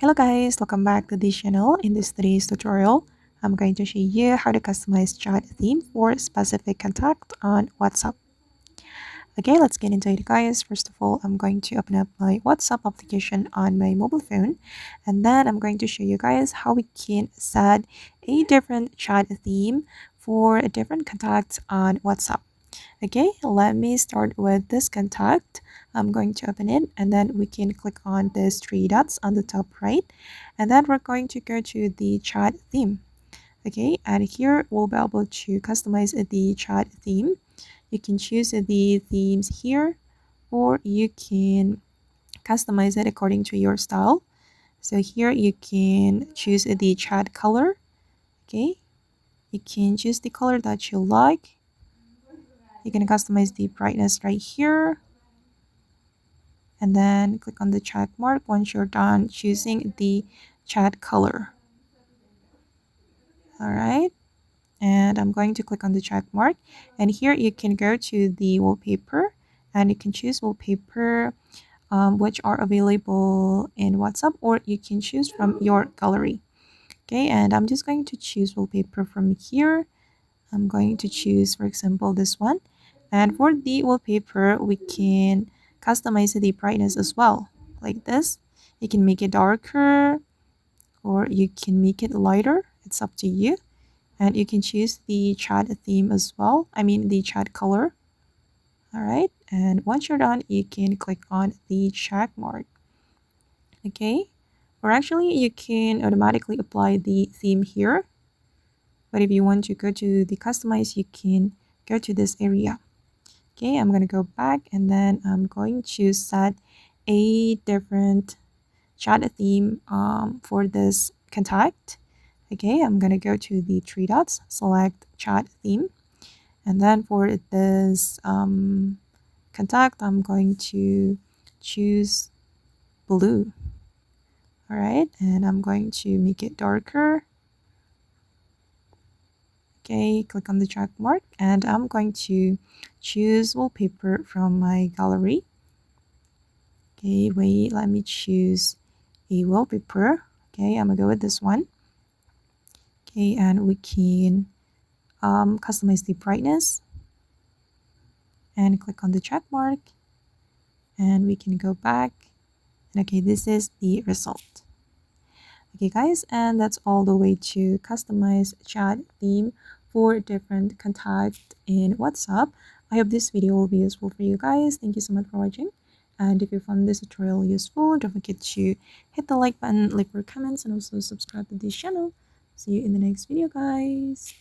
Hello guys, welcome back to this channel. In this today's tutorial, I'm going to show you how to customize chat theme for specific contact on WhatsApp. Okay, let's get into it guys. First of all, I'm going to open up my WhatsApp application on my mobile phone, and then I'm going to show you guys how we can set a different chat theme for different contacts on WhatsApp. Okay, let me start with this contact. I'm going to open it, and then we can click on these three dots on the top right, and then we're going to go to the chat theme. Okay, and here we'll be able to customize the chat theme. You can choose the themes here, or you can customize it according to your style. So here you can choose the chat color. Okay, you can choose the color that you like. You can customize the brightness right here, and then click on the check mark once you're done choosing the chat color. All right, and I'm going to click on the check mark, and here you can go to the wallpaper and you can choose wallpaper which are available in WhatsApp, or you can choose from your gallery. Okay, and I'm just going to choose wallpaper from here. I'm going to choose, for example, this one. And for the wallpaper, we can customize the brightness as well, like this. You can make it darker or you can make it lighter. It's up to you. And you can choose the chat theme as well. I mean the chat color. All right. And once you're done, you can click on the check mark. Okay. Or actually, you can automatically apply the theme here. But if you want to go to the customize, you can go to this area. Okay, I'm going to go back and then I'm going to set a different chat theme for this contact. Okay, I'm going to go to the three dots, select chat theme. And then for this contact, I'm going to choose blue. All right, and I'm going to make it darker. Okay, click on the check mark, and I'm going to choose wallpaper from my gallery. Okay, wait, let me choose a wallpaper. Okay, I'm gonna go with this one. Okay, and we can customize the brightness and click on the check mark, and we can go back. And okay, this is the result. Okay guys, and that's all the way to customize chat theme for different contact in WhatsApp. I hope this video will be useful for you guys. Thank you so much for watching. And if you found this tutorial useful, don't forget to hit the like button, leave your comments, and also subscribe to this channel. See you in the next video, guys.